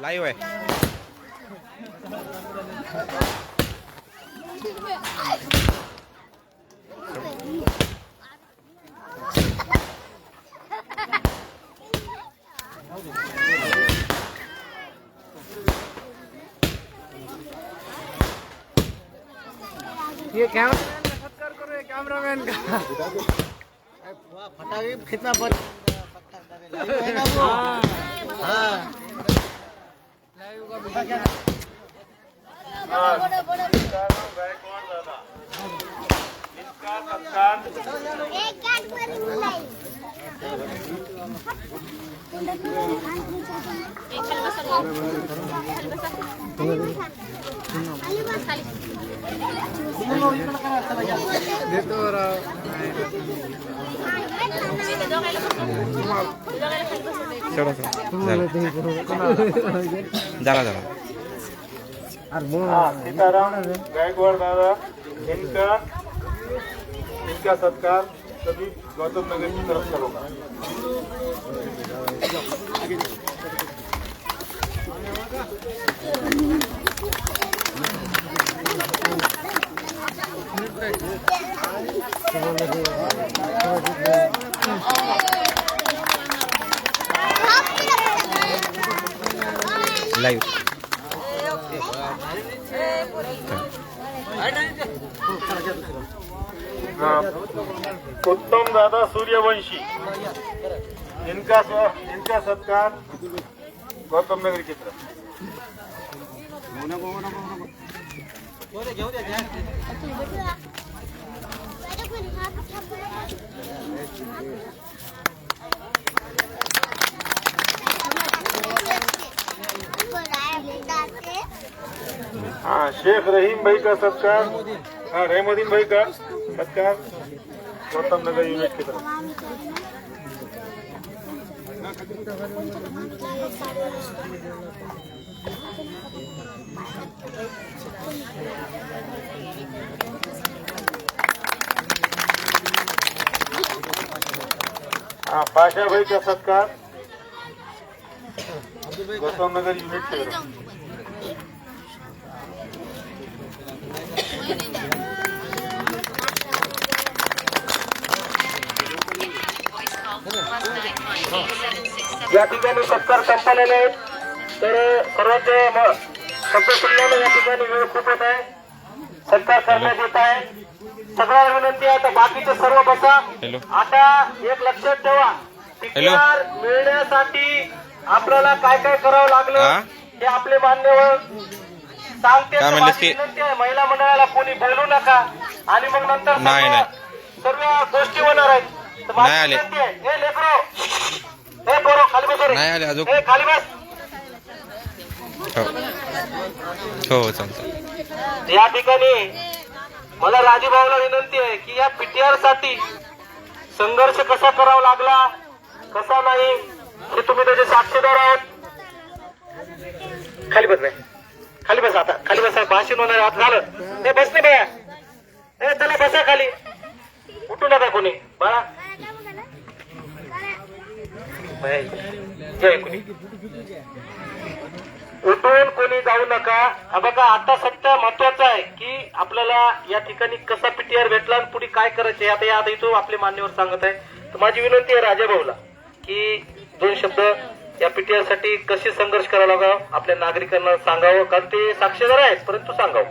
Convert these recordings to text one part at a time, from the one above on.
Live आहे. ये cameraman का फटाके कितना बड़ झाला सीताराम गायकवाड़ दादा इनका सत्कार सभी गौतम नगर की तरफ से होगा। लाईव्ह उत्तम दादा सूर्यवंशी इनका सत्कार गौतम नगर की तरफ। हाँ, शेख रहीम भाई का सत्कार, हाँ रहमुद्दीन भाई का सत्कार गौतम नगर यूनिट की तरफ। हाँ, पाशा भाई का सत्कार गौतम नगर यूनिट की तरफ। या ठिकाणी सत्कार संपलेले आहेत, तर सर्वांचे शब्द सुनल्याने या ठिकाणी वेळ खूप होत आहे, सत्कार करण्यात येत आहे. सगळ्यांना विनंती आहे आता बाकीचे सर्व बसा. आता एक लक्षात ठेवा, पीटीआर मिळण्यासाठी आपल्याला काय काय करावं लागलं हे आपले मान्यवर सांगते. विनंती आहे महिला मंडळाला कोणी बोलू नका आणि मग नंतर सर्व गोष्टी होणार आहेत. नाही आले अजून. खाली बस. हो चालतं. या ठिकाणी मला राजूभाऊला विनंती आहे की या पीटीआर साठी संघर्ष कसा करावा लागला कसा नाही हे तुम्ही त्याचे साक्षीदार आहात. खाली बस बाय, खाली बस. आता खाली बसा, भाषण होणार हात झालं. हे बस नाही बाया, हे चला बसा खाली, उठू नका कोणी बाळा. जय कोणी उठून कोणी जाऊ नका. बघा आता सत्य महत्वाचं आहे की आपल्याला या ठिकाणी कसा पीटीआर भेटला आणि पुढे काय करायचे आता इथं आपले मान्यवर सांगत आहे. तर माझी विनंती आहे राजाभाऊला की दोन शब्द या पीटीआर साठी कसे संघर्ष करावा लागावं आपल्या नागरिकांना सांगावं, कारण ते साक्षीदार आहेत परंतु सांगावं.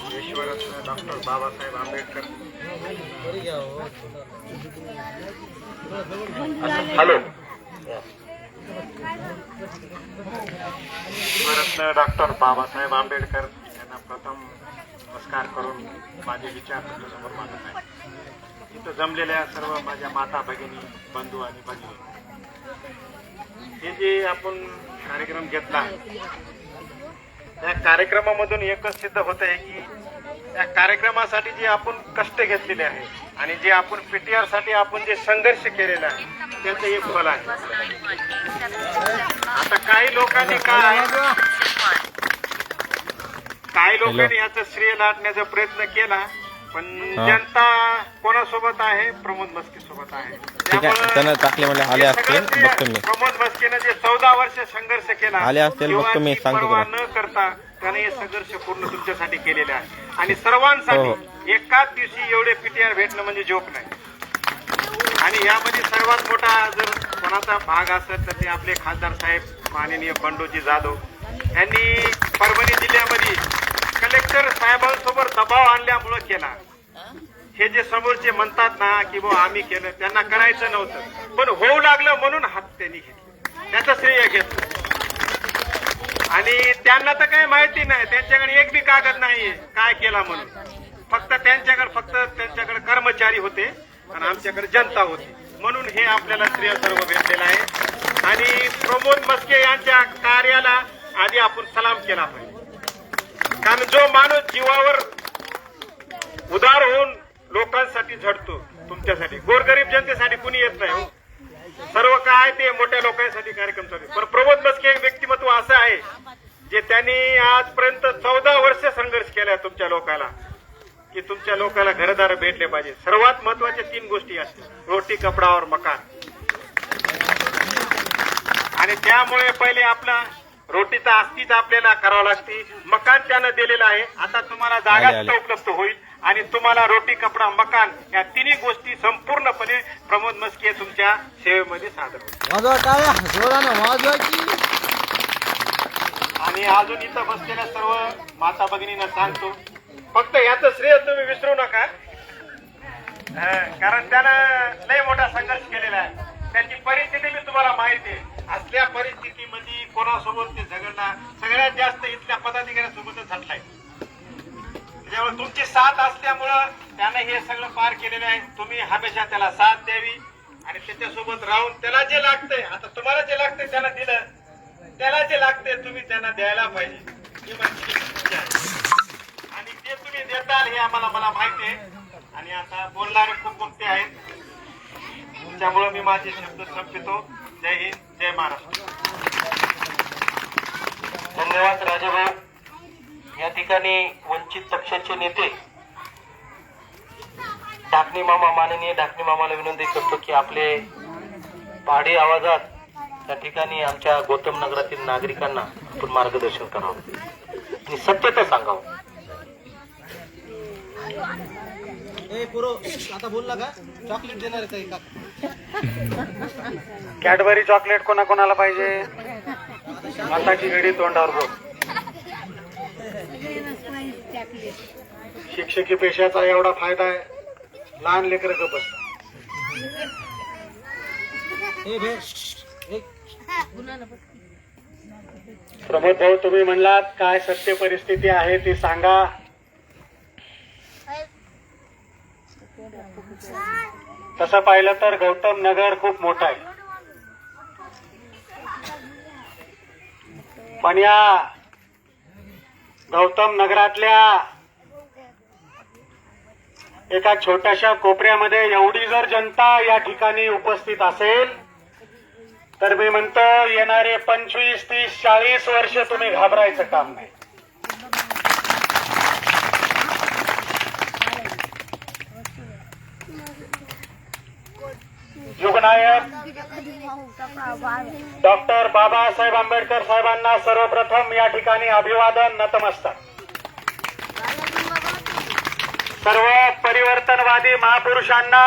विश्वरत्न डॉक्टर बाबासाहेब आंबेडकर. हॅलो. विश्वरत्न डॉक्टर बाबासाहेब आंबेडकर यांना प्रथम नमस्कार करून माझे विचार तुमच्यासमोर मांडत आहे. इथं जमलेल्या सर्व माझ्या माता भगिनी बंधू आणि भगिनी, हे जे आपण कार्यक्रम घेतला या कार्यक्रमामधून एकच सिद्ध होत आहे की या कार्यक्रमासाठी जे आपण कष्ट घेतलेले आहे आणि जे आपण पीटीआर साठी आपण जे संघर्ष केलेला आहे त्याचं एक फल आहे. आता काही लोकांनी याचं श्रेय लाटण्याचा प्रयत्न केला, पण जनता कोणासोबत आहे? प्रमोद मस्के सोबत आहे. ठीक आहे, त्यानं टाकले मला आले असतील, बघतो मी. प्रमोद मस्केनं जे 14 वर्ष संघर्ष केला, आले असतील, बघतो मी, सांगतो पर्वा तुला. न करता त्याने हे संघर्ष पूर्ण तुमच्यासाठी केलेले आहे आणि सर्वांसाठी एकाच दिवशी एवढे पीटीआर भेटणं म्हणजे जोक नाही. आणि यामध्ये सर्वात मोठा जर कोणाचा भाग असेल तर ते आपले खासदार साहेब माननीय बंडूजी जाधव यांनी परभणी जिल्ह्यामध्ये कलेक्टर साहेबांसोबत दबाव आणल्यामुळे केला. हे जे समोरचे म्हणतात ना की बुवा आम्ही केलं, त्यांना करायचं नव्हतं पण होऊ लागलं म्हणून हात त्यांनी घेतले, त्याचं श्रेय घेतलं. आणि त्यांना तर काही माहिती नाही, त्यांच्याकडे एक बी कागद नाहीये काय केला म्हणून. फक्त त्यांच्याकडे कर्मचारी होते आणि आमच्याकडे जनता होती, म्हणून हे आपल्याला श्रेय सर्व भेटलेलं आहे. आणि प्रमोद मस्के यांच्या कार्याला आधी आपण सलाम केला पाहिजे, कारण जो माणूस जीवावर उदार होऊन लोकांसाठी झटतो, तुमच्यासाठी गोरगरीब जनतेसाठी कुणी येत नाही हो. सर्व काय ते मोठ्या लोकांसाठी कार्यक्रम चालू. पण प्रमोद मस्के एक व्यक्तिमत्व असं आहे जे त्यांनी आजपर्यंत 14 वर्ष संघर्ष केला तुमच्या लोकांना, की तुमच्या लोकांना घरदार भेटले पाहिजे. सर्वात महत्वाच्या 3 गोष्टी असतात, रोटी, कपडा और मकान. आणि त्यामुळे पहिले आपला रोटीचा आस्तीच आपल्याला करावं लागते. मकान त्यानं दिलेलं आहे, आता तुम्हाला जागा उपलब्ध होईल आणि तुम्हाला रोटी, कपडा, मकान या 3 गोष्टी संपूर्णपणे प्रमोद मस्के तुमच्या सेवेमध्ये सादर होतील. आणि अजून इथं बसलेल्या सर्व माता भगिनींना सांगतो, फक्त याचं श्रेय तुम्ही विसरू नका, कारण त्यानं लय मोठा संघर्ष केलेला आहे. त्याची परिस्थिती मी तुम्हाला माहिती आहे. असल्या परिस्थितीमध्ये कोणासोबत ते झगडला, सगळ्यात जास्त इथल्या पदाधिकाऱ्यांसोबतच झटलाय. त्याच्यामुळे तुमची साथ असल्यामुळं त्यानं हे सगळं पार केलेलं आहे. तुम्ही हमेशा त्याला साथ द्यावी आणि त्याच्यासोबत राहून त्याला जे लागतंय, आता तुम्हाला जे लागतंय त्याला दिलं, त्याला जे लागतंय तुम्ही त्यांना द्यायला पाहिजे, ही माझी इच्छा आहे. आणि ते तुम्ही देताल हे मला माहिती आहे. आणि आता बोलणारे खूप मोठे आहेत, त्यामुळे मी माझे शब्द संपवितो. जय हिंद, जय महाराष्ट्र. धन्यवाद राजाभाऊ. या ठिकाणी वंचित पक्षाचे नेते ढाकणे मामा, माननीय ढाकणे मामाला विनंती करतो की आपले पहाडी आवाजात त्या ठिकाणी आमच्या गौतम नगरातील नागरिकांना आपण मार्गदर्शन करावं आणि सत्यता सांगावं. आता बोलला का चॉकलेट देणार आहे का? कॅडबरी चॉकलेट कोणाकोणाला पाहिजे? माताची घडी तोंडावर बोल. शिक्षकी पेशाचा एवढा फायदा आहे, लहान लेकर गप बसतात. प्रमोद भाऊ, तुम्ही म्हणलात काय सत्य परिस्थिती आहे ती सांगा. तसं पाहिलं तर गौतम नगर खूप मोठं आहे, पण या गौतम नगरातल्या एका छोट्याशा कोपऱ्यामध्ये एवढी जर जनता या ठिकाणी उपस्थित असेल तर मी म्हणतो येणारे 25, 30, 40 वर्ष तुम्ही घाबरायचं काम नाही. युगनायक डॉक्टर बाबासाहेब आंबेडकर साहेबांना सर्वप्रथम या ठिकाणी अभिवादन, नतमस्तक. सर्व परिवर्तनवादी महापुरुषांना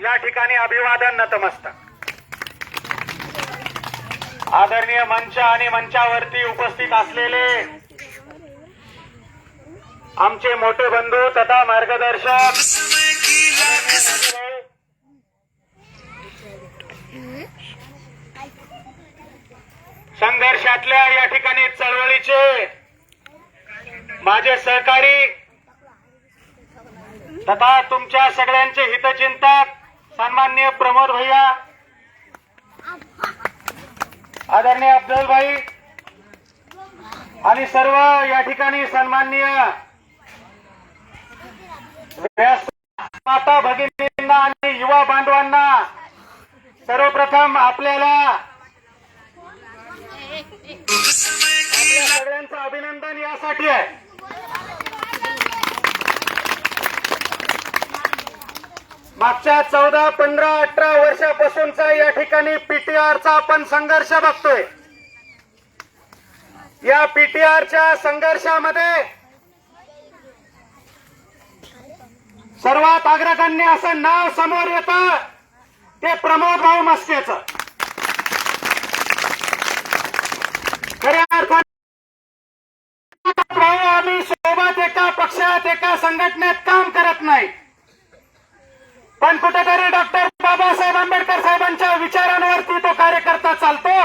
या ठिकाणी अभिवादन, नतमस्तक. आदरणीय मंच आणि मंचावरती उपस्थित असलेले आमचे मोठे बंधू तथा मार्गदर्शक संघर्षातल्या या ठिकाणी चळवळीचे माझे सहकारी तथा तुमच्या सगळ्यांचे हितचिंतक सन्माननीय प्रमोद भैया, आदरणीय अफजल भाई, आणि सर्व या ठिकाणी सन्माननीय माता भगिनींना आणि युवा बांधवांना सर्वप्रथम आपल्या सगळ्यांचं अभिनंदन यासाठी आहे. मागच्या 14, 15, 18 वर्षापासूनचा या ठिकाणी पीटीआरचा आपण संघर्ष बघतोय. या पीटीआरच्या संघर्षामध्ये सर्वात अग्रगण्य असं नाव समोर येतं ते प्रमोद भाऊ मस्केचं. खऱ्या अर्थाने भाऊ आम्ही सोबत एका पक्षात एका संघटनेत काम करत नाही, पण कुठेतरी डॉक्टर बाबासाहेब आंबेडकर साहेबांच्या विचारांवरती तो कार्यकर्ता चालतो.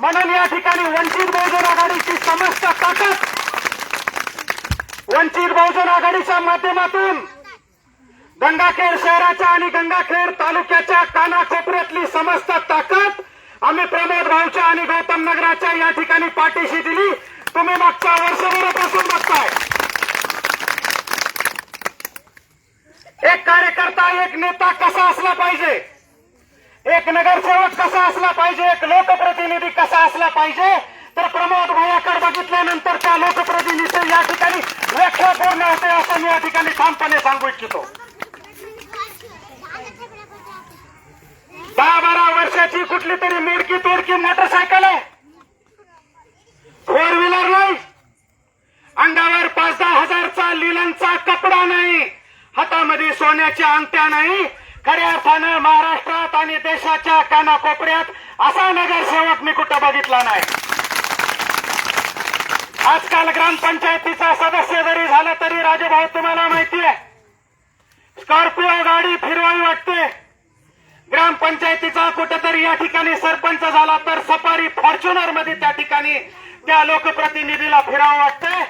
म्हणून या ठिकाणी वंचित बहुजन आघाडीची समस्त ताकद, वंचित बहुजन आघाडीच्या माध्यमातून गंगाखेड शहराच्या आणि गंगाखेड तालुक्याच्या कानाकोपऱ्यातली समस्त ताकद आम्ही प्रमोद भाऊच्या आणि गौतम नगराच्या या ठिकाणी पाठीशी दिली. तुम्ही मागच्या वर्षभरापासून बघताय. एक कार्यकर्ता, एक नेता कसा असला पाहिजे, एक नगरसेवक कसा असला पाहिजे, एक लोकप्रतिनिधी कसा असला पाहिजे, तर प्रमोद भाऊकडे बघितल्यानंतर त्या लोकप्रतिनिधीची या ठिकाणी व्याख्या पूर्ण होते असं मी या ठिकाणी ठामपणे सांगू इच्छितो. 10-12 वर्षाची कुठली तरी मोडकी तोडकी मोटरसायकल आहे, 4 व्हीलर नाही, अंगावर 5-10 हजारचा लिलांचा कपडा नाही, हातामध्ये सोन्याच्या अंगठ्या नाही. खऱ्या अर्थानं महाराष्ट्रात आणि देशाच्या कानाकोपऱ्यात असा नगरसेवक मी कुठं बघितला नाही. आजकाल ग्रामपंचायतीचा सदस्य जरी झाला तरी राजेभाऊ तुम्हाला माहिती आहे, स्कॉर्पिओ गाडी फिरवावी वाटते. ग्रामपंचायतीचा कुठेतरी या ठिकाणी सरपंच झाला तर सफारी फॉर्च्युनर मध्ये त्या ठिकाणी त्या लोकप्रतिनिधीला फिरावं वाटतंय.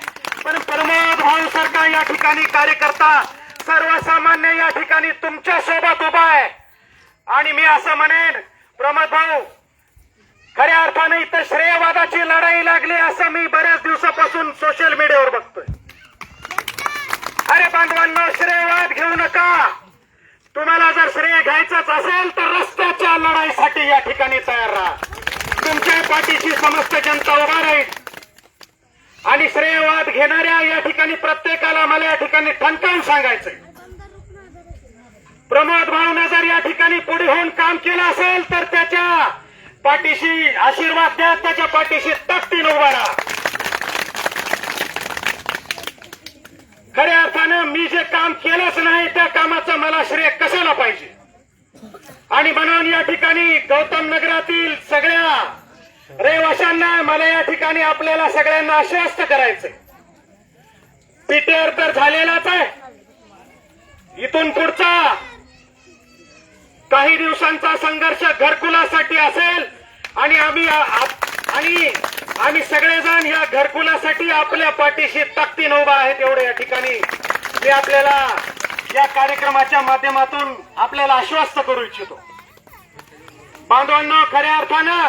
पण प्रमोद भाऊ सारखा या ठिकाणी कार्यकर्ता सर्वसामान्य या ठिकाणी तुमच्या सोबत उभा आहे. आणि मी असं म्हणेन, प्रमोद भाऊ खऱ्या अर्थाने इथं श्रेयवादाची लढाई लागली असं मी बऱ्याच दिवसापासून सोशल मीडियावर बघतोय. अरे बांधवांनो, श्रेयवाद घेऊ नका. तुम्हाला जर श्रेय घ्यायचंच असेल तर रस्त्याच्या लढाईसाठी या ठिकाणी तयार राहा. तुमच्या पाठीशी समस्त जनता उभा राहील. आणि श्रेयवाद घेणाऱ्या या ठिकाणी प्रत्येकाला मला या ठिकाणी ठणकावून सांगायचंय, प्रमोद भाऊने जर या ठिकाणी पुढे होऊन काम केलं असेल तर त्याच्या पाठीशी आशीर्वाद द्या, त्याच्या पाठीशी ताकदीने उभा राहा. खऱ्या अर्थानं मी जे काम केलंच नाही त्या कामाचं मला श्रेय कशाला पाहिजे. आणि म्हणून या ठिकाणी गौतम नगरातील सगळ्या रहिवाशांना मला या ठिकाणी आपल्याला सगळ्यांना आश्वस्त करायचंय. पीटीआर तर झालेलाच आहे, इथून पुढचा काही दिवसांचा संघर्ष घरकुलासाठी असेल. आणि आम्ही सगळेजण या घरकुलासाठी आपल्या पाठीशी ताकदीने उभा आहेत एवढे या ठिकाणी मी आपल्याला या कार्यक्रमाच्या माध्यमातून आपल्याला आश्वस्त करू इच्छितो. बांधवांनो, खऱ्या अर्थानं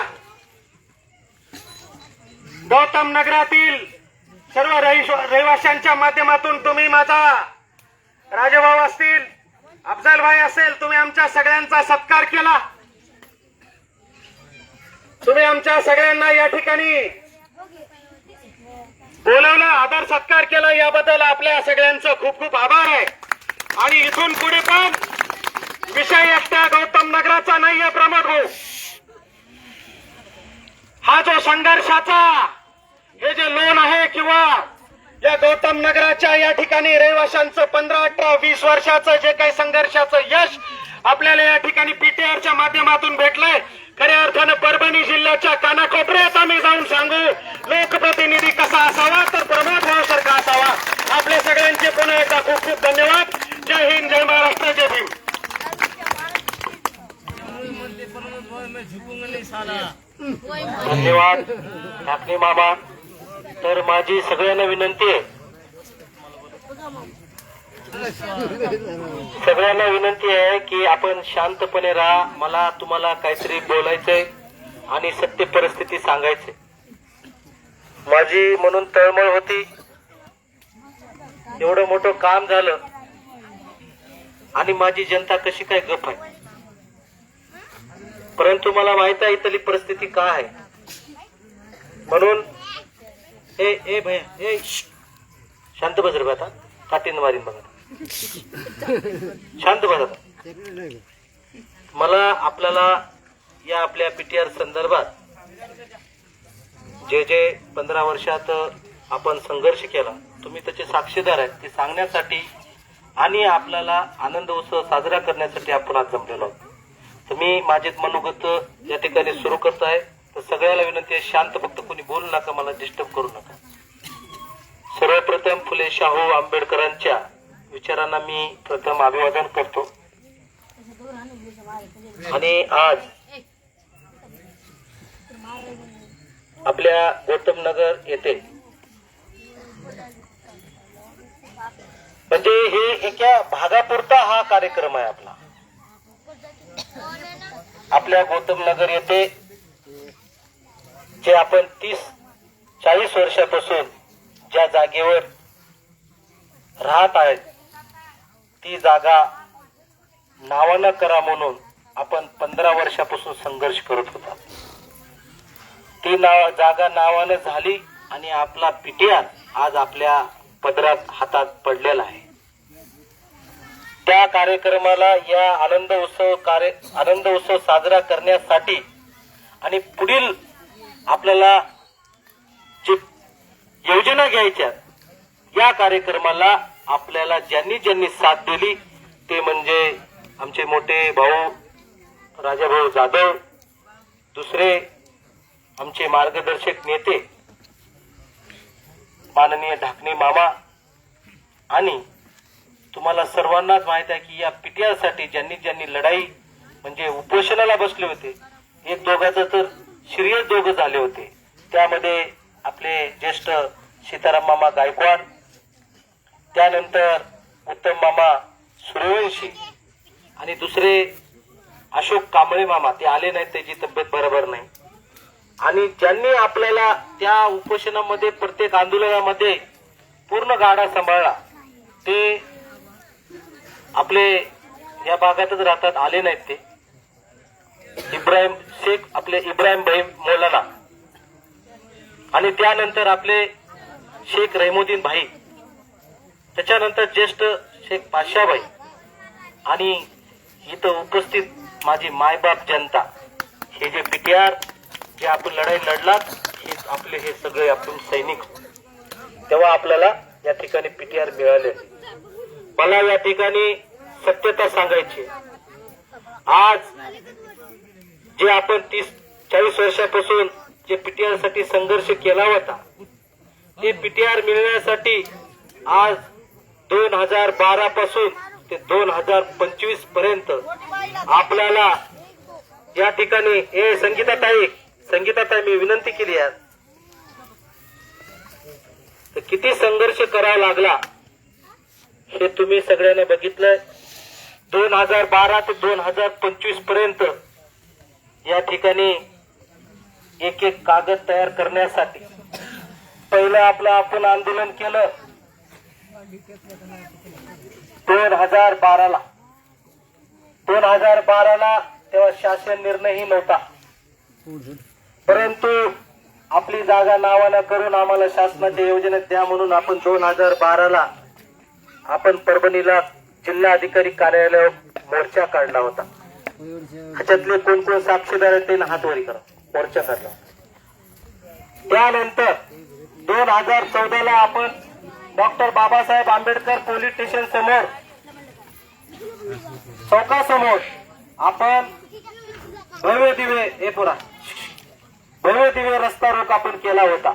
गौतम नगरातील सर्व रहिवाशांच्या माध्यमातून तुम्ही माझा राजेभाऊ असतील, अफजल भाई असेल, तुम्ही आमच्या सगळ्यांचा सत्कार केला. तुम्ही आमच्या सगळ्यांना या ठिकाणी बोलवलं, आदर सत्कार केला, याबद्दल आपल्या सगळ्यांचं खूप खूप आभार आहे. आणि इथून पुढे पण विषय एकट्या गौतम नगराचा नाहीये प्रमोद भाऊ. हा जो संघर्षाचा हे जे लोन आहे किंवा या गौतम नगराच्या या ठिकाणी रहिवाशांचं 15, 18, 20 वर्षाचं जे काही संघर्षाचं यश आपल्याला या ठिकाणी पीटीआरच्या माध्यमातून भेटलंय. खऱ्या अर्थानं परभणी जिल्ह्याच्या कानाकोपऱ्यात आम्ही जाऊन सांगू लोकप्रतिनिधी कसा असावा तर प्रमोद भाऊ सारखा असावा. आपल्या सगळ्यांचे पुन्हा एकदा खूप खूप धन्यवाद. जय हिंद, जय महाराष्ट्र, जय भीम. धन्यवाद ठाकरे मामा. तर माझी सगळ्यांना विनंती आहे, की आपण शांतपणे राहा. मला तुम्हाला काहीतरी बोलायचंय आणि सत्य परिस्थिती सांगायचंय. माझी म्हणून तळमळ होती. एवढं मोठं काम झालं आणि माझी जनता कशी काय गप आहे. परंतु मला माहित आहे इथली परिस्थिती काय आहे. म्हणून ए भैया ए शांत बस रे आता काटीन मारीन बघा. शांत बस आता. मला आपल्याला या आपल्या पीटीआर संदर्भात जे जे 15 वर्षात आपण संघर्ष केला तुम्ही त्याचे साक्षीदार आहेत ते सांगण्यासाठी आणि आपल्याला आनंद उत्सव साजरा करण्यासाठी आपण आज जमलेलो आहोत. तुम्ही माझे मनोगत या ठिकाणी सुरू करत आहे तर सगळ्याला विनंती आहे शांत फक्त कोणी बोलू नका मला डिस्टर्ब करू नका. सर्वप्रथम फुले शाहू आंबेडकरांच्या विचारांना मी प्रथम अभिवादन करतो आणि आज आपल्या गौतम नगर येथे म्हणजे हे एका भागापुरता हा कार्यक्रम आहे आपला. आपल्या गौतम नगर येथे जे आपण 30-40 वर्षापासून ज्या जागेवर राहत आहेत ती जागा नावानं करा म्हणून आपण 15 वर्षापासून संघर्ष करत होता. ती जागा नावानं झाली आणि आपला पीटीआर आज आपल्या पदरात हातात पडलेला आहे. त्या कार्यक्रमाला या आनंद उत्सव साजरा करण्यासाठी आणि पुढील आपल्याला जे योजना घ्यायच्या या कार्यक्रमाला आपल्याला ज्यांनी साथ दिली ते म्हणजे आमचे मोठे भाऊ राजाभाऊ जाधव, दुसरे आमचे मार्गदर्शक नेते माननीय ढाकणे मामा आणि तुम्हाला सर्वांनाच माहित आहे की या पीटीआर साठी ज्यांनी लढाई म्हणजे उपोषणाला बसले होते. एक दोघांचं तर सिरियस दोघं झाले होते. त्यामध्ये आपले ज्येष्ठ सीताराम मामा गायकवाड, त्यानंतर उत्तम मामा सूर्यवंशी आणि दुसरे अशोक कांबळे मामा. ते आले नाहीत, त्याची तब्येत बरोबर नाही. आणि ज्यांनी आपल्याला त्या उपोषणामध्ये प्रत्येक आंदोलनामध्ये पूर्ण गाडा सांभाळला ते आपले या भागातच राहतात, आले नाहीत ते इब्राहिम शेख, आपले इब्राहिम भाई मौलाना आणि त्यानंतर आपले शेख रहिमुद्दीन भाई, त्याच्यानंतर ज्येष्ठ शेख पाशाभाई आणि इथं उपस्थित माझी मायबाप जनता. हे जे पीटीआर जे आपण लढाई लढलात हे आपले हे सगळे आपण सैनिक तेव्हा आपल्याला या ठिकाणी पीटीआर मिळाले. मला या ठिकाणी सत्यता सांगायची. आज जे आपण 30-40 वर्षापासून जे पीटीआर साठी संघर्ष केला होता ते पीटीआर मिळण्यासाठी आज 2012 पासून ते 2025 पर्यंत आपल्याला या ठिकाणी संगीताताई मी विनंती केली आहे तर किती संघर्ष करावा लागला हे तुम्ही सगळ्यांनी बघितलंय. 2012 ते 2025 पर्यंत या ठिकाणी एक एक कागद तयार करण्यासाठी पहिलं आपलं आपण आंदोलन केलं 2012ला. 2012ला तेव्हा शासन निर्णयही नव्हता, परंतु आपली जागा नावानं करून आम्हाला शासनाच्या योजनेत द्या म्हणून आपण 2012ला आपण परभणीला जिल्हा अधिकारी कार्यालयावर मोर्चा काढला होता. ह्याच्यातले कोण कोण साक्षीदार आहेत त्यांना हातवरी करा. मोर्चा काढला. त्यानंतर 2014ला आपण doctor Babasaheb Ambedkar police station समोर चौकासमोर आपण भव्य दिव्य रस्ता रोक आपण केला होता.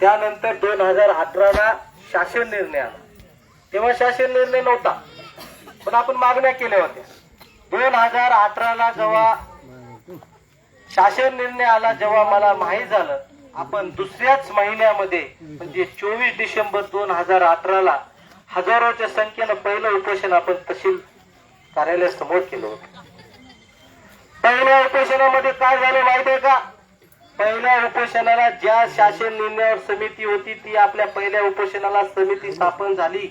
त्यानंतर 2018ला शासन निर्णय आला. तेव्हा शासन निर्णय नव्हता पण आपण मागण्या केल्या होत्या. 2018ला जेव्हा शासन निर्णय आला, जेव्हा मला माहीत झालं आपण दुसऱ्याच महिन्यामध्ये म्हणजे 24 डिसेंबर 2018ला हजारोच्या संख्येनं पहिलं उपोषण आपण तहसील कार्यालयासमोर केलं होतं. पहिल्या उपोषणामध्ये काय झालं माहिती आहे का? पहिल्या उपोषणाला ज्या शासन निर्णयावर समिती होती ती आपल्या पहिल्या उपोषणाला समिती स्थापन झाली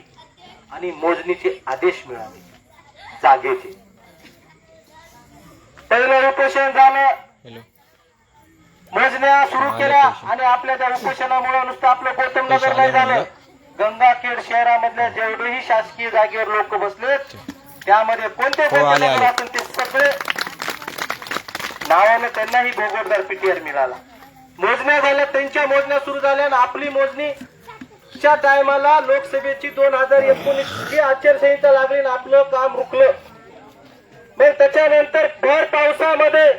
आणि मोजणीचे आदेश मिळाले जागेचे. पहिलं उपोषण झालं, हॅलो. मोजण्या सुरू केल्या आणि आपल्या त्या उपोषणामुळे नुसतं आपलं गौतम नगर नाही झालं, गंगाखेड शहरामधल्या जेवढेही शासकीय जागेवर लोक बसलेत त्यामध्ये कोणते आले. आपण ते सगळे नावाने त्यांनाही भोगोटदार पीटीआर मिळाला. मोजण्या झाल्या, त्यांच्या मोजण्या सुरू झाल्या आणि आपली मोजणीच्या टायमाला लोकसभेची 2019 जी आचारसंहिता लागली आणि आपलं काम रुकलं. मग त्याच्यानंतर भर पावसामध्ये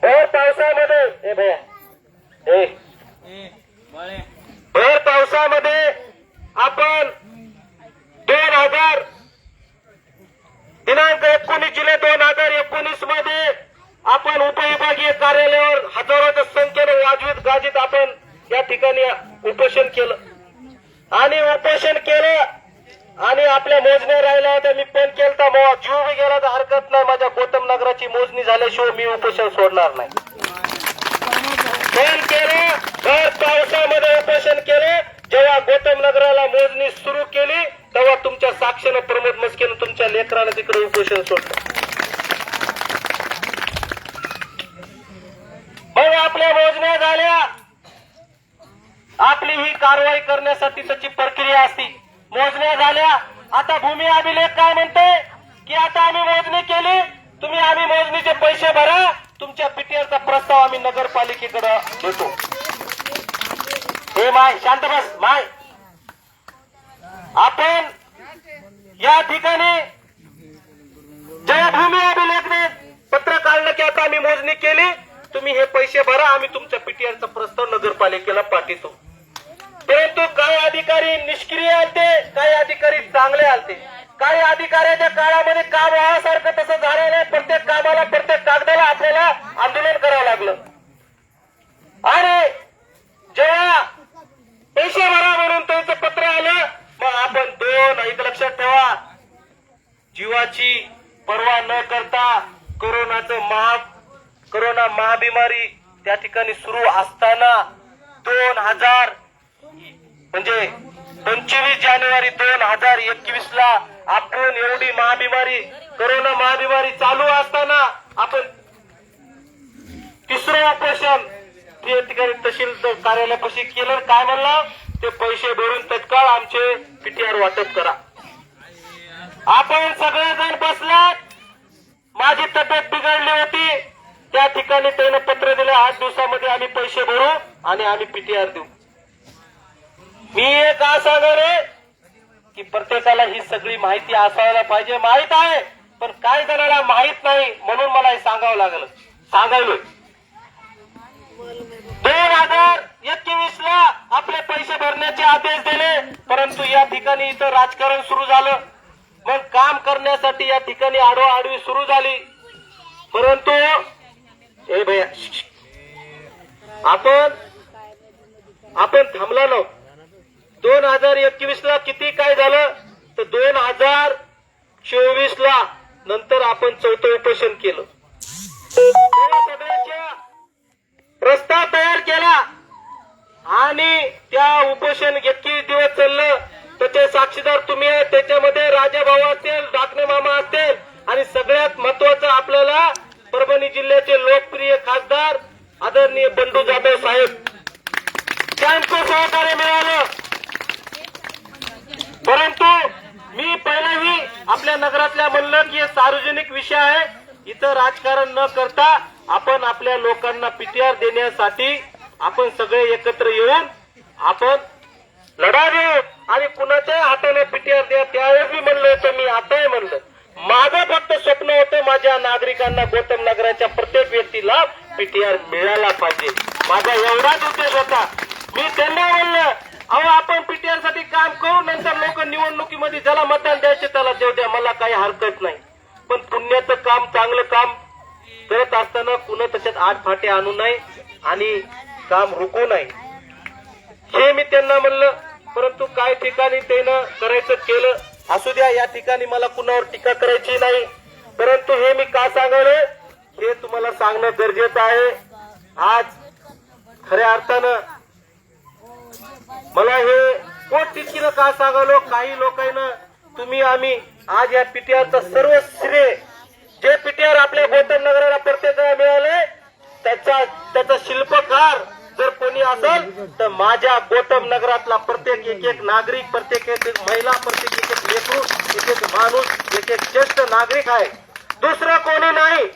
भर पावसामध्ये आपण 2000 दिनांक 19 जुलै 2019 मध्ये आपण उपविभागीय कार्यालयावर हजारोच्या संख्येने वाजवीत गाजीत आपण या ठिकाणी उपोषण केलं आणि आपल्या मोजण्या राहिल्या होत्या. मी पण केलता, मग जीव बी गेला तर हरकत नाही, माझ्या गौतम नगराची मोजणी झाल्याशिवाय मी उपोषण सोडणार नाही. पण केलं, भर पावसामध्ये उपोषण केलं. जेव्हा गौतम नगराला मोजणी सुरू केली तेव्हा तुमच्या साक्षीनं प्रमोद मस्केनं तुमच्या लेकरानं तिकडे उपोषण सोडलं. मग आपल्या मोजण्या झाल्या, आपली ही कारवाई करण्यासाठी त्याची प्रक्रिया असती. मोजण्या झाल्या, आता भूमी अभिलेख काय म्हणते की आता आम्ही मोजणी केली, तुम्ही आम्ही मोजणीचे पैसे भरा, तुमच्या पीटीआरचा प्रस्ताव आम्ही नगरपालिकेकडे देतो. हे माय शांत बस माय. आपण या ठिकाणी जेव्हा भूमी अभिलेखने पत्र काढलं की आता आम्ही मोजणी केली, तुम्ही हे पैसे भरा, आम्ही तुमच्या पीटीआरचा प्रस्ताव नगरपालिकेला पाठवतो. परंतु काही अधिकारी निष्क्रिय आलते, काही अधिकारी चांगले आलते. काही अधिकाऱ्याच्या काळामध्ये काम व्हासारखं तसं झालं नाही. प्रत्येक कामाला प्रत्येक कागदाला आपल्याला आंदोलन करावं लागलं. आणि जेव्हा पैसे भरा म्हणून त्यांचं पत्र आलं, मग आपण एक लक्षात ठेवा, जीवाची पर्वा न करता कोरोना महाबिमारी त्या ठिकाणी सुरू असताना 2000 म्हणजे 25 जानेवारी 2021 ला आपण एवढी कोरोना महाबिमारी चालू असताना आपण तिसरं उपोषण त्या ठिकाणी तहसील कार्यालयापाशी केलं. काय म्हणलं, ते पैसे भरून तत्काळ आमचे पीटीआर वाटप करा. आपण सगळेजण बसलात, माझी तब्येत बिघडली होती, त्या ठिकाणी त्यानं पत्र दिलं 8 दिवसामध्ये आम्ही पैसे भरू आणि आम्ही पीटीआर देऊ. मी एक सांगले की प्रत्येकाला ही सगळी माहिती असायला पाहिजे. माहित आहे, पण काय जणाला माहित नाही म्हणून मला हे सांगायलोय. 2021 ला आपले पैसे भरण्याचे आदेश दिले, परंतु या ठिकाणी इथं राजकारण सुरू झालं. मग काम करण्यासाठी या ठिकाणी आडवाआडवी सुरू झाली. परंतु ए भैया आपण थांबला नव्हतो. 2021 ला किती काय झालं तर 2024 ला नंतर आपण चौथं उपोषण केलं. सगळ्याच्या प्रस्ताव तयार केला आणि त्या उपोषण 21 दिवस चाललं. त्याचे साक्षीदार तुम्ही आहे, त्याच्यामध्ये राजाभाऊ असतील, डाकणे मामा असतील आणि सगळ्यात महत्वाचं आपल्याला परभणी जिल्ह्याचे लोकप्रिय खासदार आदरणीय बंडू जाधव साहेब त्यांचं सहकार्य मिळालं. परंतु मी पहिलेही आपल्या नगरातल्या म्हणलं की हे सार्वजनिक विषय आहे, इथं राजकारण न करता आपण आपल्या लोकांना पीटीआर देण्यासाठी आपण सगळे एकत्र येऊन आपण लढा देऊ आणि कुणाच्या हाताने पीटीआर द्या. त्यावेळेस मी म्हणलं होतं, मी आताही म्हणलं, माझं फक्त स्वप्न होतं माझ्या नागरिकांना, गौतम नगराच्या प्रत्येक व्यक्तीला पीटीआर मिळाला पाहिजे. माझा एवढाच उद्देश होता. मी त्यांना म्हणलं, अहो आपण पीटीआर साठी काम करू, नंतर लोक निवडणुकीमध्ये ज्याला मतदान द्यायचे त्याला देऊ द्या, मला काही हरकत नाही. पण पुण्याचं काम, चांगलं काम करत असताना कुणा त्याच्यात आडफाटे आणू नये आणि काम रुकू नये हे मी त्यांना म्हणलं. परंतु काही ठिकाणी त्यानं करायचं केलं, असू द्या, या ठिकाणी मला कुणावर टीका करायची नाही. परंतु हे मी का सांगले हे तुम्हाला सांगणं गरजेचं आहे. आज खऱ्या अर्थानं मला हे पोट तितकीनं का सांगालो, काही लोकांना तुम्ही आम्ही आज या पीटीआरचा सर्व श्रेय, जे पीटीआर आपल्या गौतम नगराला प्रत्येकाला मिळाले, त्याचा शिल्पकार जर कोणी असेल तर माझ्या गौतम नगरातला प्रत्येक एक नागरिक, प्रत्येक एक महिला, प्रत्येक एक लेकरू, एक माणूस, एक ज्येष्ठ नागरिक आहे, दुसरं कोणी नाही.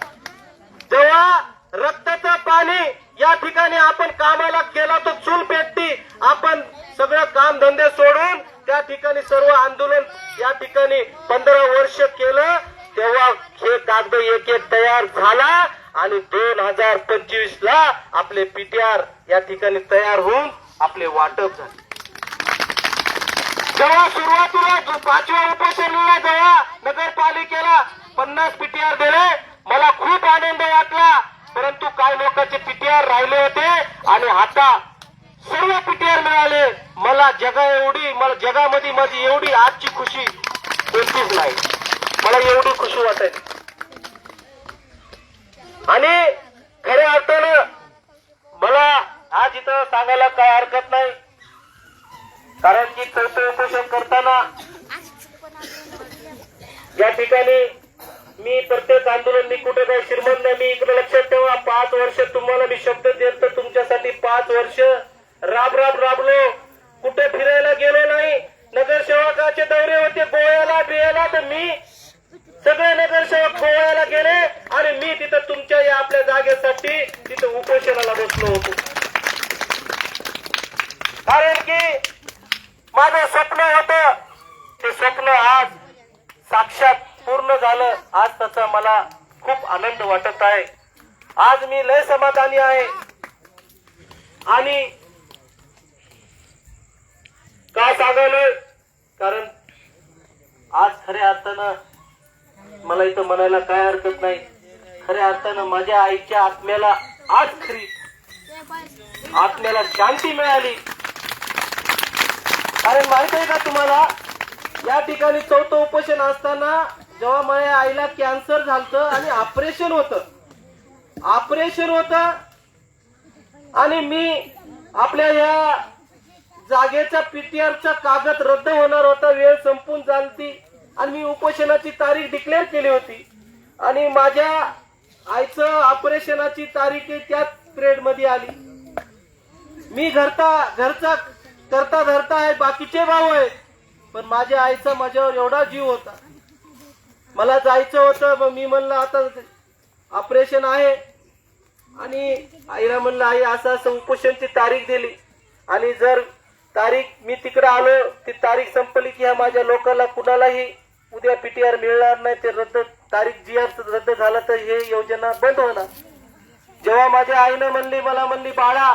जेव्हा रक्ताचं पाणी या ठिकाणी आपण कामाला गेला तर चूल पेटती, आपण सगळं काम धंदे सोडून त्या ठिकाणी सर्व आंदोलन या ठिकाणी 15 वर्ष केलं, तेव्हा हे कागद एक एक तयार झाला आणि 2025 ला आपले पीटीआर या ठिकाणी तयार होऊन आपले वाटप झाले. जेव्हा सुरुवातीला 5व्या उपोषणाला जेव्हा नगरपालिकेला 50 पीटीआर दिले, मला खूप आनंद वाटला. परंतु काही लोकांचे पीटीआर राहिले होते आणि आता सर्व पीटीआर मिळाले. मला जगामध्ये माझी एवढी आजची खुशी कोणतीच नाही. मला एवढी खुशी वाटेल. आणि खऱ्या अर्थानं मला आज इथं सांगायला काय हरकत नाही, कारण की चौथं उपोषण करताना या ठिकाणी मी प्रत्येक आंदोलन, मी कुठे काही श्रीमंत नाही. मी इकडे लक्षात ठेवा, 5 वर्ष तुम्हाला मी शब्द देतो, तुमच्यासाठी 5 वर्ष राबलो, कुठे फिरायला गेलो नाही. नगरसेवकाचे दौरे होते गोव्याला बियाला, तर मी सगळे नगरसेवक गोव्याला गेले आणि मी तिथं तुमच्या या आपल्या जागेसाठी तिथं उपोषणाला बसलो होतो. कारण की माझं स्वप्न होतं, ते स्वप्न आज साक्षात पूर्ण झालं. आज त्याचा मला खूप आनंद वाटत आहे. आज मी लय समाधानी आहे. आणि का सांगायलोय, कारण आज खऱ्या अर्थानं मला इथं म्हणायला काय हरकत नाही, खऱ्या अर्थानं माझ्या आईच्या आत्म्याला आज खरी आत्म्याला शांती मिळाली. कारण माहित आहे का तुम्हाला, या ठिकाणी चौथं उपोषण असताना जेव्हा माझ्या आईला कॅन्सर झालं आणि ऑपरेशन होतं आणि मी आपल्या या जागेचा पीटीआरचा कागद रद्द होणार होता, वेळ संपून झालती आणि मी उपोषणाची तारीख डिक्लेअर केली होती आणि माझ्या आईचं ऑपरेशनाची तारीख त्याच पिरियड मध्ये आली. मी घरचा करता धरता आहे, बाकीचे भाऊ आहेत, पण माझ्या आईचा माझ्यावर एवढा जीव होता. मला जायचं होतं, मग मी म्हणलं आता ऑपरेशन आहे आणि आईला म्हणलं आई असं उपोषणची तारीख दिली आणि जर तारीख मी तिकडे आलो, ती तारीख संपली की ह्या माझ्या लोकांना कुणालाही उद्या पीटीआर मिळणार नाही, ते तारीख जी रद्द झाला तर हे योजना बंद होणार. जेव्हा माझ्या आईनं मला म्हणली बाळा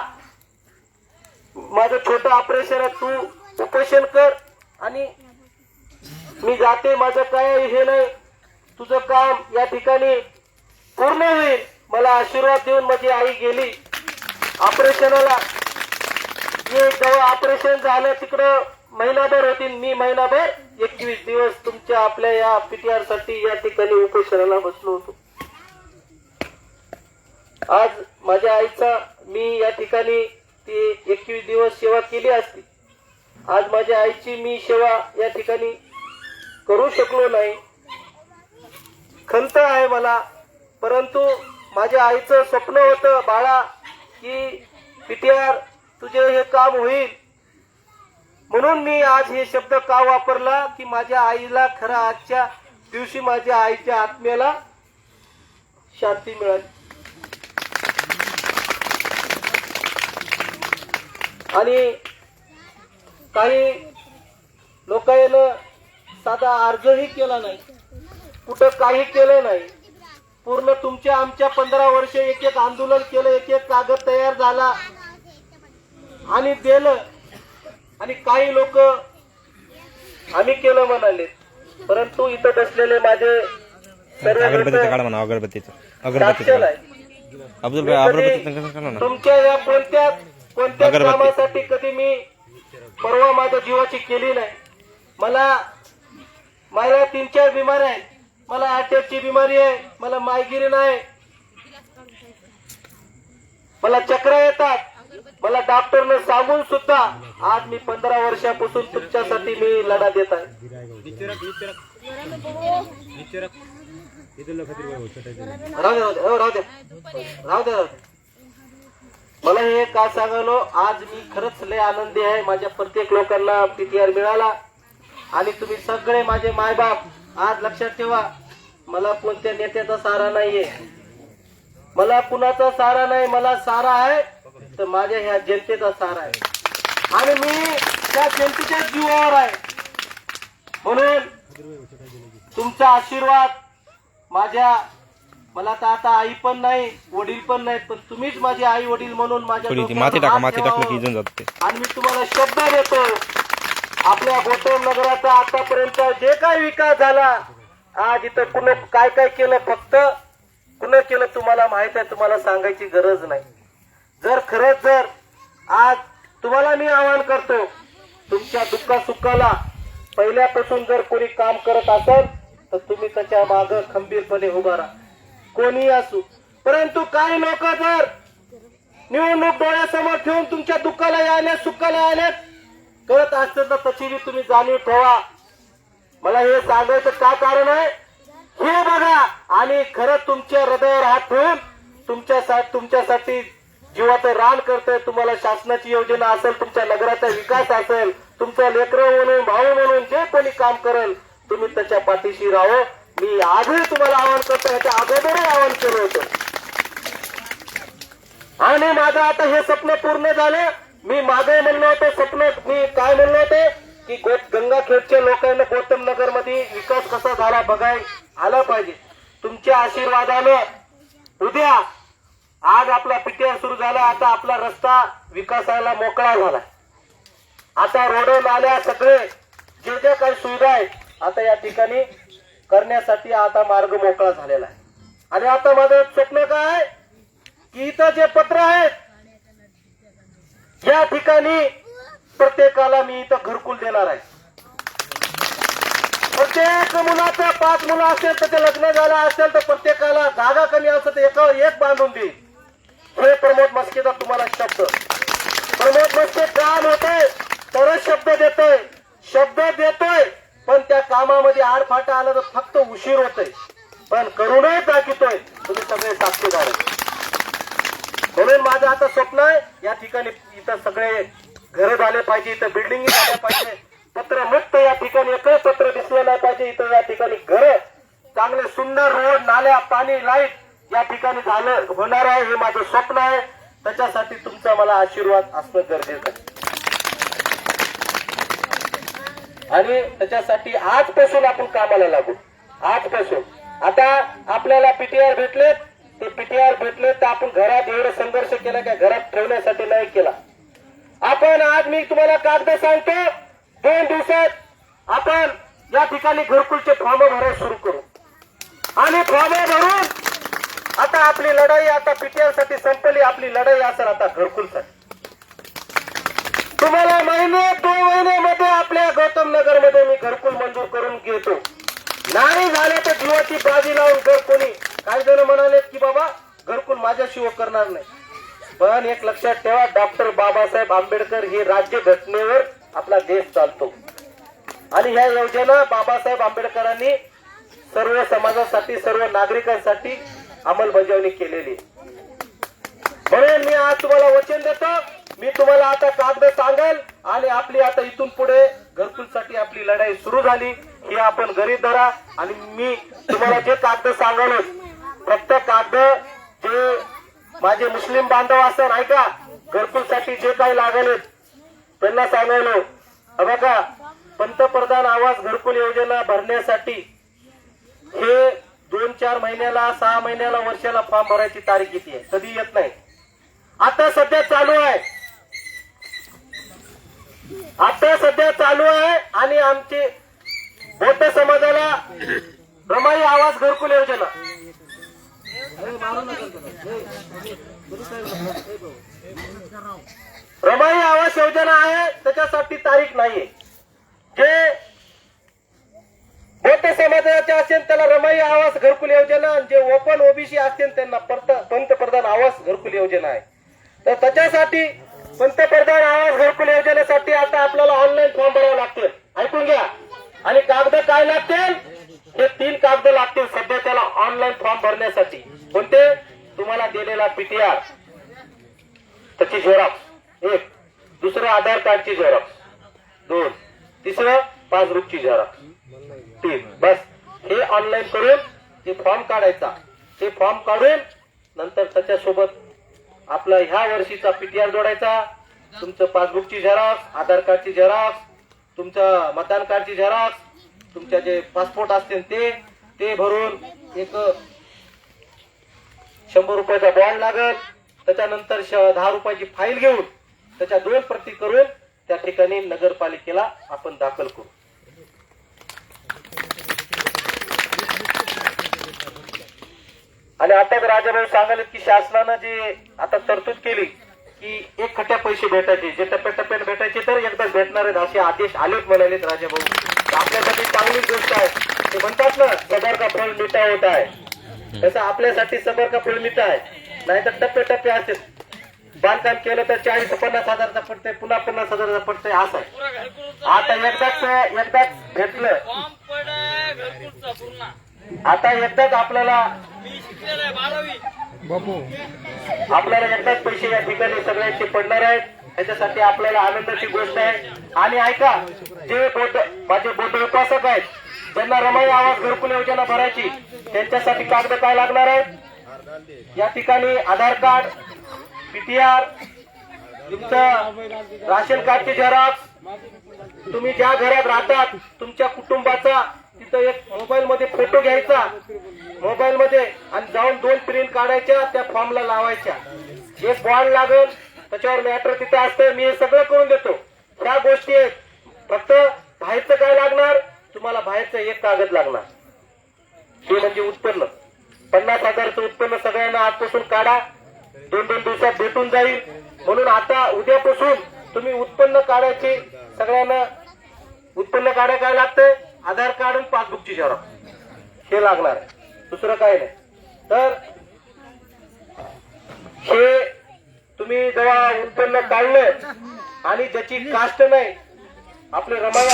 माझं छोटं ऑपरेशन आहे, तू उपोषण कर आणि मी जाते, माझं काय हे नाही, तुझं काम या ठिकाणी पूर्ण होईल. मला आशीर्वाद देऊन माझी आई गेली ऑपरेशनाला. जेव्हा ऑपरेशन झालं तिकडं महिनाभर होती, मी महिनाभर 21 दिवस तुमच्या आपल्या या पीटीआर साठी या ठिकाणी उपोषणाला बसलो होतो. आज माझ्या आईचा मी या ठिकाणी ती 21 दिवस सेवा केली असती. आज माझ्या आईची मी सेवा या ठिकाणी करू शकलो नाही, खंत आहे मला. परंतु माझ्या आईचं स्वप्न होतं बाळा की पीटीआर तुझे हे काम होईल, म्हणून मी आज हे शब्द का वापरला की माझ्या आईला खरा आजच्या दिवशी माझ्या आईच्या आत्म्याला शांती मिळाली. आणि काही लोकांना साधा अर्जही केला नाही, कुठं काही केलं नाही. पूर्ण तुमच्या आमच्या 15 वर्ष एक एक आंदोलन केलं, एक एक कागद तयार झाला आणि दिलं. आणि काही लोक आम्ही केलं म्हणाले, परंतु इथं बसलेले माझे अगरबत्तीचं काढा म्हणा, अगरबत्तीचं अब्दुल भाई अगरबत्ती तुमच्या या कोणत्या कामासाठी कधी मी परवा माझ्या जीवाची केली नाही. मला 3-4 बिमारी आहेत, मला अटॅकची बिमारी आहे, मला मायग्रेन आहे, मला चक्र येतात, मला डॉक्टरने सांगून सुद्धा आज मी 15 वर्षापासून तुमच्यासाठी मी लढा देत आहे. राहू द्या. मला हे का सांगालो, आज मी खरंच लय आनंदी आहे. माझ्या प्रत्येक लोकांना पीटीआर मिळाला आणि तुम्ही सगळे माझे मायबाप. आज लक्षात ठेवा, मला कोणत्या नेत्याचा सहारा नाहीये, मला कुणाचा सहारा नाही. मला सहारा आहे तर माझ्या ह्या जनतेचा सहारा आहे आणि मी त्या जनतेच्या जीवावर आहे. म्हणून तुमचा आशीर्वाद मला तर आता आई पण नाही, वडील पण नाही, पण तुम्हीच माझे आई वडील म्हणून माझ्या थोडी ती डोक्यावर माती टाका, हात माती टाकलं की ठेवावं. इजून जात ते. आणि मी तुम्हाला शब्द देतो, आपल्या गोटम नगराचा आतापर्यंत जे काय विकास झाला, आज इथं कुणा काय काय केलं, फक्त कुणा केलं तुम्हाला माहित आहे, तुम्हाला सांगायची गरज नाही. जर आज तुम्हाला मी आवाहन करतो, तुमच्या दुःखासुखाला पहिल्यापासून जर कोणी काम करत असेल तर तुम्ही त्याच्या मागे खंबीरपणे उभा राहा, कोणी असू. परंतु काही लोक जर निवडणूक डोळ्यासमोर ठेवून तुमच्या दुःखाला यायला सुखाला यायला करत असतील तर त्याची बी तुम्ही जाणीव ठेवा. मला हे सांगायचं का कारण आहे हे बघा, आणि खरं तुमच्या हृदयावर हात ठेवून तुमच्यासाठी जीवाचं रान करतोय. तुम्हाला शासनाची योजना असेल, तुमच्या नगराचा विकास असेल, तुमचं लेकरं म्हणून भाऊ म्हणून जे कोणी काम करेल तुम्ही त्याच्या पाठीशी राहो. मी आजही तुम्हाला आवाहन करतो, याच्या अगोदरही आवाहन केलं होतं आणि माझं आता हे स्वप्न पूर्ण झालं. मी मागे म्हणलं होतं स्वप्न, मी काय म्हणलं होतं की गंगाखेडच्या लोकांना गौतम नगर मध्ये विकास कसा झाला बघाय आला पाहिजे. तुमच्या आशीर्वादानं उद्या आज आपला पीटीआर सुरू झाला, आता आपला रस्ता विकासाला मोकळा झाला. आता रोड नाल्या सगळे जे जे काही सुविधा आहेत आता या ठिकाणी करण्यासाठी आता मार्ग मोकळा झालेला आहे. आणि आता माझं स्वप्न काय आहे की इथं जे पत्र आहेत या ठिकाणी प्रत्येकाला मी इथं घरकुल देणार आहे. प्रत्येक मुलाचं 5 मुलं असेल तर ते लग्न झालं असेल तर प्रत्येकाला जागा कमी असेल तर एकावर एक बांधून देईल. हे प्रमोद मस्केचा तुम्हाला शब्द. प्रमोद मस्के काम होतंय तरच शब्द देतोय पण त्या कामामध्ये आडफाटा आला तर फक्त उशीर होतोय, पण करूनही दाखवतोय. तुम्ही सगळे साक्षीदार आहेत. म्हणून माझं आता स्वप्न आहे या ठिकाणी इथं सगळे घर झाले पाहिजे, इथं बिल्डिंग झाल्या पाहिजे, पत्र मुक्त या ठिकाणी एकही पत्र दिसलं नाही पाहिजे. इथं या ठिकाणी घर चांगले सुंदर रोड नाल्या पाणी लाईट या ठिकाणी झालं होणार आहे. हे माझं स्वप्न आहे. त्याच्यासाठी तुमचा मला आशीर्वाद असणं गरजेचं आहे आणि त्याच्यासाठी आजपासून आपण कामाला लागू. आजपासून आता आपल्याला पीटीआर भेटले, ते पीटीआर भेटले तर आपण घरात एवढं संघर्ष केला का घरात ठेवण्यासाठी नाही केला आपण. आज मी तुम्हाला कागद सांगतो, 2 दिवसात आपण या ठिकाणी घरकुलचे फॉर्म भरायला सुरू करू आणि फॉर्म भरून आता आपली लढाई आता पीटीआर साठी संपली. आपली लढाई असेल आता घरकुलसाठी. तुम्हाला 2 महिन्यामध्ये आपल्या गौतम नगर मध्ये मी घरकुल मंजूर करून घेतो. नाही झाले तर जीवाची बाजी लावून घर कोणी काही जण म्हणाले की बाबा घरकुल माझ्याशिवाय करणार नाही. पण एक लक्षात ठेवा, डॉक्टर बाबासाहेब आंबेडकर हे राज्य घटनेवर आपला देश चालतो आणि ह्या योजना बाबासाहेब आंबेडकरांनी सर्व समाजासाठी सर्व नागरिकांसाठी अंमलबजावणी केलेली. म्हणून मी आज तुम्हाला वचन देतो, मी तुम्हाला आता कागद सांगेल आणि आपली आता इथून पुढे घरकुलसाठी आपली लढाई सुरू झाली ही आपण गरीब धरा. आणि मी तुम्हाला जे कागद सांगालो प्रत्येक कागद जे माझे मुस्लिम बांधव असतात ऐका, घरकुलसाठी जे काही लागले त्यांना सांगायलो, बघा पंतप्रधान आवास घरकुल योजना भरण्यासाठी हे 2-4 महिन्याला 6 महिन्याला वर्षाला फॉर्म भरायची तारीख किती आहे, कधी येत नाही. आता सध्या चालू आहे आणि आमची बौद्ध समाजाला रमाई आवास घरकुल योजना रमाई आवास योजना आहे, त्याच्यासाठी तारीख नाहीये. जे बौद्ध समाजाचे असेल त्याला रमाई आवास घरकुल योजना, जे ओपन ओबीसी असतील त्यांना पंतप्रधान आवास घरकुल योजना आहे. तर त्याच्यासाठी पंतप्रधान आवास घरकुल योजनेसाठी आता आपल्याला ऑनलाईन फॉर्म भरावा लागतील. ऐकून घ्या. आणि कागद काय लागतील? हे 3 कागद लागतील सध्या त्याला ऑनलाईन फॉर्म भरण्यासाठी. कोणते? तुम्हाला दिलेला पीटीआर, त्याची झेरॉक्स 1, दुसरं आधार कार्डची झेरॉक्स 2, तिसरं पासबुकची झेरॉक्स 3. बस हे ऑनलाईन करून ते फॉर्म काढायचा. ते फॉर्म काढून नंतर त्याच्यासोबत आपला ह्या वर्षीचा पीटीआर जोडायचा, तुमचं पासबुकची झेरॉक्स, आधार कार्डची झेरॉक्स, तुमचं मतदान कार्डची झेरॉक्स, तुमच्या जे पासपोर्ट असतील ते भरून एक 100 रुपयाचा बॉन्ड लागेल. त्याच्यानंतर 10 रुपयाची फाईल घेऊन त्याच्या 2 प्रती करून त्या ठिकाणी नगरपालिकेला आपण दाखल करू. आणि आता राजाभाऊ सांगाले की शासनानं जे आता तरतूद केली की 1 खट्या पैसे भेटायचे, जे टप्प्याटप्प्याने भेटायचे तर एकदाच भेटणार आहेत असे आदेश आलेच म्हणालेत राजाभाऊ. आपल्यासाठी चांगली गोष्ट आहे. ते म्हणतात ना सबर का फळ मिठा होता आहे, तसं आपल्यासाठी सबर का फळ मिठा आहे. नाहीतर टप्पे असते. बांधकाम केलं तर 40-50 हजारचा पडतंय, पुन्हा 50 हजाराचा पडतंय, असं आहे. आता एकदाच भेटलं, आता एकदाच आपल्याला एकदाच पैसे या ठिकाणी सगळ्यांचे पडणार आहेत. त्याच्यासाठी आपल्याला आनंदाची गोष्ट आहे. आणि ऐका, जे माझे बौद्ध उपासक आहेत ज्यांना रमाई आवास घरकुल योजना भरायची, त्यांच्यासाठी कागद काय लागणार आहेत? या ठिकाणी आधार कार्ड, पीटीआर, तुमचं राशन कार्डची झेरॉक्स, तुम्ही ज्या घरात राहतात तुमच्या कुटुंबाचा तिथं एक मोबाईल मध्ये फोटो घ्यायचा, मोबाईल मध्ये, आणि जाऊन 2 प्रिंट काढायच्या, त्या फॉर्मला लावायच्या. एक बॉन्ड लागेल, त्याच्यावर मॅटर तिथे असतं. मी हे सगळं करून देतो. ह्या गोष्टी आहेत. फक्त बाहेरचं काय लागणार? तुम्हाला बाहेरचं एक कागद लागणार, ते म्हणजे उत्पन्न. 50 हजारचं उत्पन्न सगळ्यांना आजपासून काढा. 2-2 दिवसात भेटून जाईल. म्हणून आता उद्यापासून तुम्ही उत्पन्न काढायचे. सगळ्यांना उत्पन्न काढायला काय लागतंय? आधार कार्ड आणि पासबुकची झेरॉक्स हे लागणार आहे. दुसरं काय नाही. तर हे तुम्ही जेव्हा उत्पन्न काढलं आणि ज्याची कास्ट नाही, आपले रमाई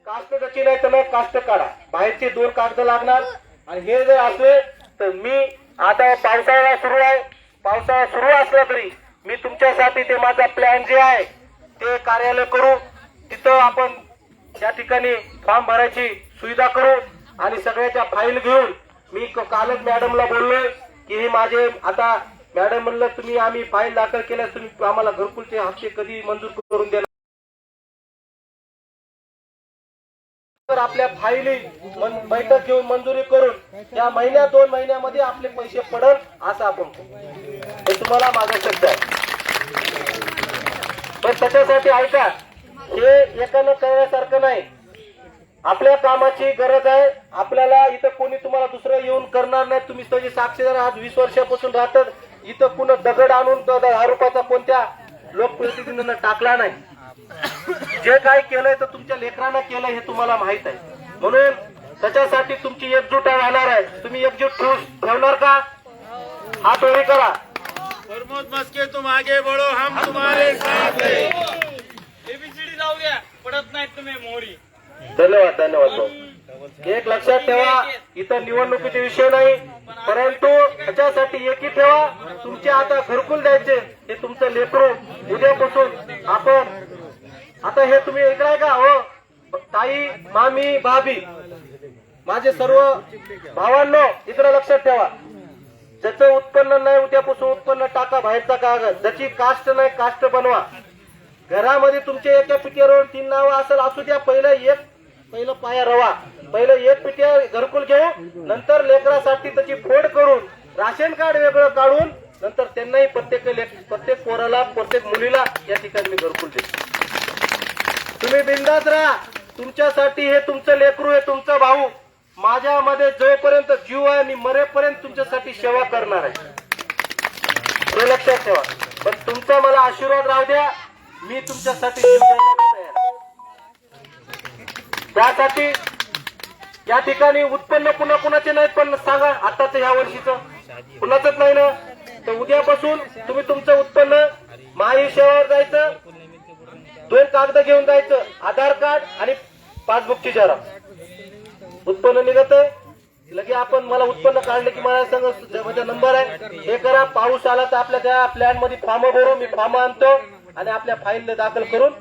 कास्ट ज्याची नाही तर कास्ट काढा. बाहेरचे 2 कागद लागणार. आणि हे जर असले तर मी आता पावसाळा सुरू आहे, पावसाळा सुरू असला तरी मी तुमच्यासाठी ते माझा प्लॅन जे आहे ते कार्यालय करू. तिथं आपण त्या ठिकाणी फॉर्म भरायची सुविधा करू. आणि सगळ्याच्या फाईल घेऊन मी कालच मॅडमला बोललोय की हे माझे आता मॅडम म्हणलं तुम्ही आम्ही फाईल दाखल केल्यास तुम्ही आम्हाला घरकुलचे हप्ते कधी मंजूर करून देणार. तर आपल्या फाईली बैठक घेऊन मंजुरी करून या 1-2 महिन्यामध्ये आपले पैसे पडल असं आपण हे तुम्हाला माझं शब्द आहे. पण त्याच्यासाठी ऐका, हे एकानं करण्यासारखं नाही. आपल्या कामाची गरज आहे. आपल्याला इथं कोणी तुम्हाला दुसरं येऊन करणार नाही. तुम्ही त्याची साक्षीदार आज 20 वर्षापासून राहतात. इथं कुणा दगड आणून 10 रुपयाचा कोणत्या लोकप्रतिनिधींना टाकला नाही. जे काय केलंय तर तुमच्या लेकरांना केलंय हे तुम्हाला माहित आहे. म्हणून त्याच्यासाठी तुमची एकजूट राहणार आहे. तुम्ही एकजूट ठेवणार का? हात वर करा. प्रमोद मस्के तुम आगे बढ़ो, हम तुम्हारे साथ हैं. एबीसीडी जाऊ द्या, पडत नाहीत तुम्ही मोरी. धन्यवाद. एक लक्षात ठेवा, इथं निवडणुकीचे विषय नाही, परंतु ह्याच्यासाठी एकी ठेवा. तुमचे आता घरकुल द्यायचे, हे तुमचं लेकरू उद्यापासून आपण आता हे तुम्ही ऐकलाय का? हो ताई, मामी, भाभी, माझे सर्व भावांनो इकडे लक्षात ठेवा. ज्याचं उत्पन्न नाही उद्यापासून उत्पन्न टाका बाहेरचा कागद. ज्याची कास्ट नाही कास्ट बनवा. घरामध्ये तुमच्या एका पिटीआरवर 3 नावं असेल असू द्या. पहिलं पाया रवा. पहिलं एक पिटीआर घरकुल घेऊ, नंतर लेकरासाठी त्याची फोड करून राशन कार्ड वेगळं काढून नंतर त्यांनाही प्रत्येक पोराला प्रत्येक मुलीला या ठिकाणी मी घरकुल देतो. तुम्ही बिंदास राहा. तुमच्यासाठी हे तुमचं लेकरू, हे तुमचा भाऊ माझ्यामध्ये जोपर्यंत जीव आहे आणि मरेपर्यंत तुमच्यासाठी सेवा करणार आहे, हे लक्षात ठेवा. पण तुमचा मला आशीर्वाद राहू द्या. मी तुमच्यासाठी जीव द्यायला तयार आहे. त्यासाठी या ठिकाणी उत्पन्न पुन्हा कुणाचे नाही, पण सांगा आताच ह्या वर्षीचं कुणाचंच नाही ना. तर उद्यापासून तुम्ही तुमचं उत्पन्न माही सेवावर जायचं, 2 कागद घेऊन जायचं, आधार कार्ड आणि पासबुकची झेरॉक्स. उत्पन्न निघत लगे आपण मला उत्पन्न काढलं की मला सांग माझा नंबर आहे, हे करा. पाऊस आला तर आपल्या त्या प्लॅन मध्ये फॉर्म भरू, मी फॉर्म आणतो आणि आपल्या फाईलला दाखल करून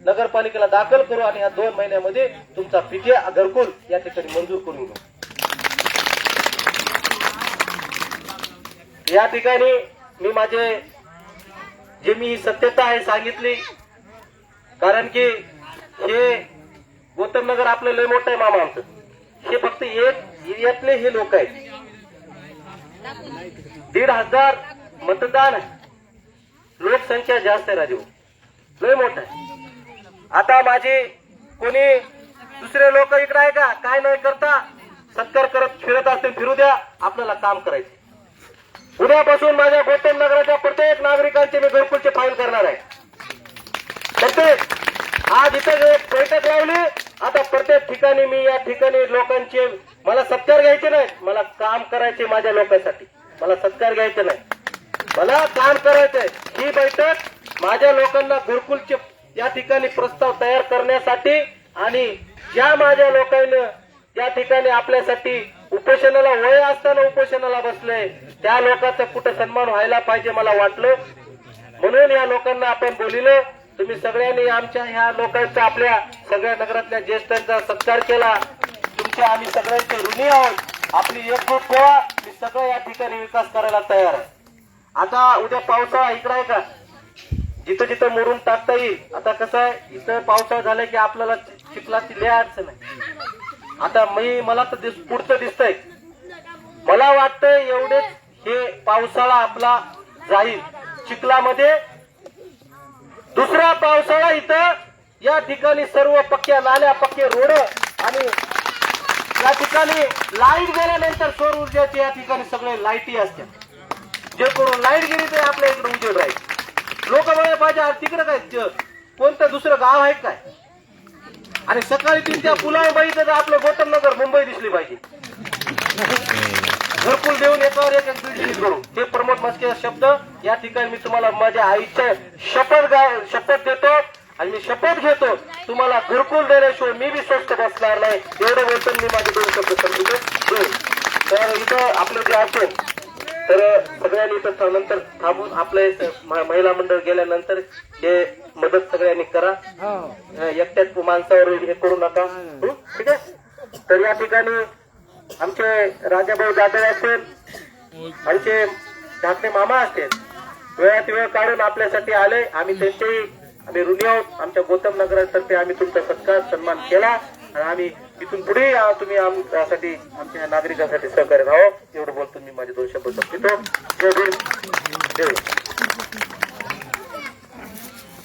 नगरपालिकेला दाखल करू आणि ह्या 2 महिन्यामध्ये तुमचा पीटी घरकुल या ठिकाणी मंजूर करून घेऊ. या ठिकाणी मी माझे जे मी सत्यता आहे सांगितली, कारण की हे गौतम नगर आपलं लय मोठं आहे मामा आमचं. हे फक्त यातले हे लोक आहेत. 1,500 मतदान लोकसंख्या जास्त आहे राजू, लय मोठं आहे. आता माझे कोणी दुसरे लोक इकडे आहे का, काय नाही करता सत्कार करत फिरत असतील, फिरू द्या, आपल्याला काम करायचे. उद्यापासून माझ्या गौतम नगराच्या प्रत्येक नागरिकांचे मी घरकुलचे फाईल करणार आहे. प्रत्येक आज इथं एक बैठक लावली, आता प्रत्येक ठिकाणी मी या ठिकाणी लोकांचे मला सत्कार घ्यायचे नाही, मला काम करायचे माझ्या लोकांसाठी. मला सत्कार घ्यायचे नाही, मला काम करायचंय. ही बैठक माझ्या लोकांना घरकुलचे या ठिकाणी प्रस्ताव तयार करण्यासाठी आणि ज्या माझ्या लोकांना त्या ठिकाणी आपल्यासाठी उपोषणाला वय असताना उपोषणाला बसले त्या लोकांचा कुठं सन्मान व्हायला पाहिजे मला वाटलं, म्हणून या लोकांना आपण बोलिलं. तुम्ही सगळ्यांनी आमच्या ह्या लोकांचा आपल्या सगळ्या नगरातल्या ज्येष्ठांचा सत्कार केला. तुमच्या आम्ही सगळ्यांचे ऋणी आहोत. आपली एकजूट ठेवा, मी सगळं या ठिकाणी विकास करायला तयार आहे. आता उद्या पावसाळा इकडे आहे का, जिथं जिथं मोडून टाकता येईल. आता कसं आहे, इथं पावसाळा झाला की आपल्याला चिखलाची लय अडचण आहे. आता मला तर पुढचं दिसतंय, मला वाटतंय एवढेच हे पावसाळा आपला जाईल चिखलामध्ये. दुसरा पावसाळा इथं या ठिकाणी सर्व पक्क्या नाल्या, पक्के रोड आणि या ठिकाणी लाईट गेल्यानंतर सौर ऊर्जाचे या ठिकाणी सगळे लाईटी असतात, जे करून लाईट गेली तर आपल्या इकडे उजेड राहील. लोक म्हणाले पाहिजे तिकडे काय कोणतं दुसरं गाव आहे काय, आणि सकाळी 3 त्या पुलावर बघितलं तर आपलं गौतम नगर मुंबई दिसली पाहिजे. घरकुल देऊन एकावर एक बिल्डिंग करू. हे प्रमोद मस्के शब्द या ठिकाणी मी तुम्हाला माझ्या आईच्या शपथ देतो आणि मी शपथ घेतो, तुम्हाला घरकुल देण्याशिवाय मी बी स्वस्त बसणार नाही. एवढं बोलतो मी माझे 2 शब्द समजतो. तर इथं आपलं जे असेल तर सगळ्यांनी इथं नंतर थांबून आपलं महिला मंडळ गेल्यानंतर हे मदत सगळ्यांनी करा. एकट्याच माणसावर हे करू नका, ठीक आहे. तर या ठिकाणी आमचे राजाभाऊ जाधव असेल, आमचे ढाकणे मामा असतील, वेळात वेळ काढून आपल्यासाठी आले. आम्ही आम्ही ऋणी आहोत. आमच्या गौतम नगरातर्फे आम्ही तुमचा सत्कार सन्मान केला आणि आम्ही इथून पुढे तुम्ही आमच्यासाठी आमच्या नागरिकांसाठी सहकार्य राहावं. एवढं बोलतो मी माझे 2 शब्द संपवितो. जय भीम, जय